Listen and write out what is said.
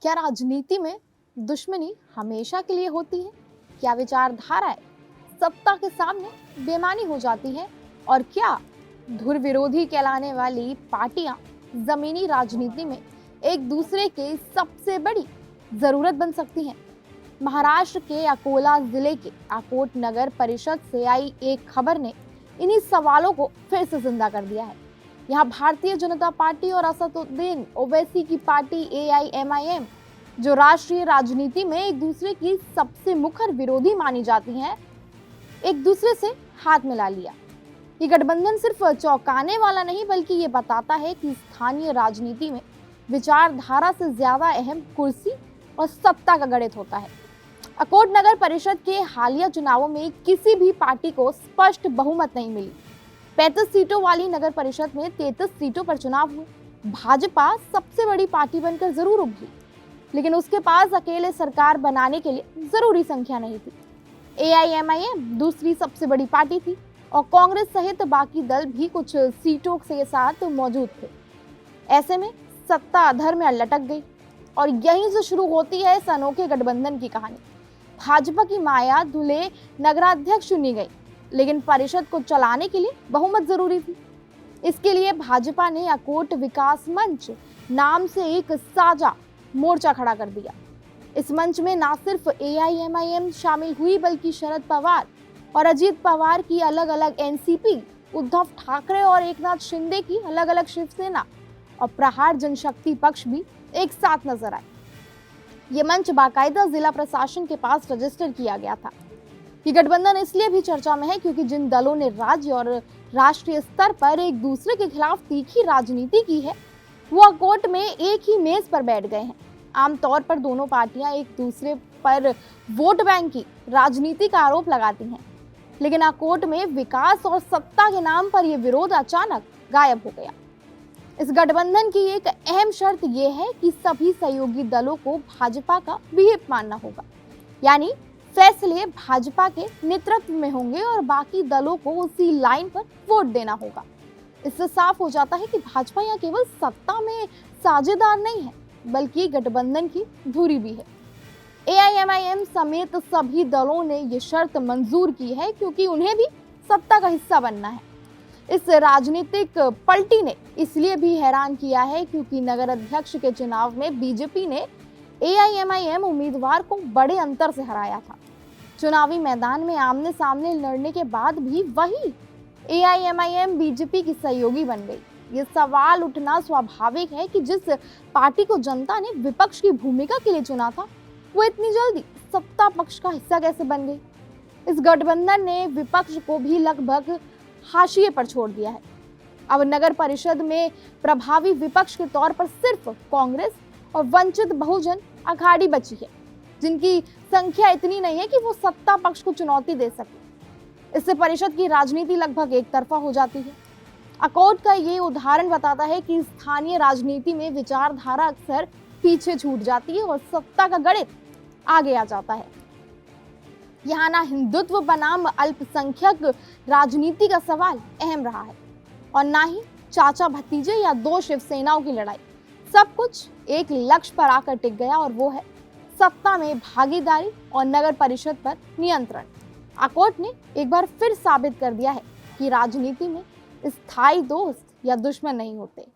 क्या राजनीति में दुश्मनी हमेशा के लिए होती है? क्या विचारधाराएं सत्ता के सामने बेमानी हो जाती है? और क्या धुर विरोधी कहलाने वाली पार्टियां जमीनी राजनीति में एक दूसरे के सबसे बड़ी जरूरत बन सकती हैं? महाराष्ट्र के अकोला जिले के अकोट नगर परिषद से आई एक खबर ने इन्हीं सवालों को फिर से जिंदा कर दिया है। यहाँ भारतीय जनता पार्टी और असदुद्दीन ओवैसी की पार्टी AIMIM, जो राष्ट्रीय राजनीति में एक दूसरे की सबसे मुखर विरोधी मानी जाती हैं, एक दूसरे से हाथ मिला लिया। ये गठबंधन सिर्फ चौंकाने वाला नहीं, बल्कि ये बताता है कि स्थानीय राजनीति में विचारधारा से ज्यादा अहम कुर्सी और सत्ता का गणित होता है। अकोट नगर परिषद के हालिया चुनावों में किसी भी पार्टी को स्पष्ट बहुमत नहीं मिली। 35 सीटों वाली नगर परिषद में 33 सीटों पर चुनाव हुए। भाजपा सबसे बड़ी पार्टी बनकर जरूर उभरी, लेकिन उसके पास अकेले सरकार बनाने के लिए जरूरी संख्या नहीं थी। AIMIM दूसरी सबसे बड़ी पार्टी थी और कांग्रेस सहित बाकी दल भी कुछ सीटों के साथ मौजूद थे। ऐसे में सत्ता अधर में लटक गई और यहीं से शुरू होती है इस अनोखे गठबंधन की कहानी। भाजपा की माया धुले नगराध्यक्ष चुनी गई, लेकिन परिषद को चलाने के लिए बहुमत जरूरी थी। इसके लिए भाजपा ने अकोट विकास मंच नाम से एक साझा मोर्चा खड़ा कर दिया। इस मंच में न सिर्फ AIMIM शामिल हुई, बल्कि शरद पवार और अजीत पवार की अलग अलग NCP, उद्धव ठाकरे और एकनाथ शिंदे की अलग अलग शिवसेना और प्रहार जनशक्ति पक्ष भी एक साथ नजर आए। ये मंच बाकायदा जिला प्रशासन के पास रजिस्टर किया गया था। ये गठबंधन इसलिए भी चर्चा में है क्योंकि जिन दलों ने राज्य और राष्ट्रीय स्तर पर एक दूसरे के खिलाफ तीखी राजनीति की है, वो अकोट में एक ही मेज पर बैठ गए हैं। आमतौर पर दोनों पार्टियां एक दूसरे पर वोट बैंक की राजनीति का आरोप लगाती हैं, लेकिन अकोट में विकास और सत्ता के नाम पर यह विरोध अचानक गायब हो गया। इस गठबंधन की एक अहम शर्त यह है कि सभी सहयोगी दलों को भाजपा का विहिप मानना होगा, यानी फैसले भाजपा के नेतृत्व में होंगे और बाकी दलों को उसी लाइन पर वोट देना होगा। इससे साफ हो जाता है कि भाजपा यहाँ केवल सत्ता में साझेदार नहीं है, बल्कि गठबंधन की धुरी भी है। AIMIM समेत सभी दलों ने ये शर्त मंजूर की है क्योंकि उन्हें भी सत्ता का हिस्सा बनना है। इस राजनीतिक पलटी ने इसलिए भी हैरान किया है क्योंकि नगर अध्यक्ष के चुनाव में बीजेपी ने AIMIM उम्मीदवार को बड़े अंतर से हराया था। चुनावी मैदान में आमने सामने लड़ने के बाद भी वही AIMIM बीजेपी की सहयोगी बन गई। ये सवाल उठना स्वाभाविक है कि जिस पार्टी को जनता ने विपक्ष की भूमिका के लिए चुना था, वो इतनी जल्दी सत्ता पक्ष का हिस्सा कैसे बन गई। इस गठबंधन ने विपक्ष को भी लगभग हाशिए पर छोड़ दिया है। अब नगर परिषद में प्रभावी विपक्ष के तौर पर सिर्फ कांग्रेस और वंचित बहुजन अघाड़ी बची है, जिनकी संख्या इतनी नहीं है कि वो सत्ता पक्ष को चुनौती दे सके। इससे परिषद की राजनीति लगभग एक तरफा हो जाती है। अकोट का ये उदाहरण बताता है कि स्थानीय राजनीति में विचारधारा अक्सर पीछे छूट जाती है और सत्ता का गणित आगे आ जाता है। यहाँ ना हिंदुत्व बनाम अल्पसंख्यक राजनीति का सवाल अहम रहा है और ना ही चाचा भतीजे या दो शिवसेनाओं की लड़ाई। सब कुछ एक लक्ष्य पर आकर टिक गया और वो है सत्ता में भागीदारी और नगर परिषद पर नियंत्रण। अकोट ने एक बार फिर साबित कर दिया है कि राजनीति में स्थायी दोस्त या दुश्मन नहीं होते।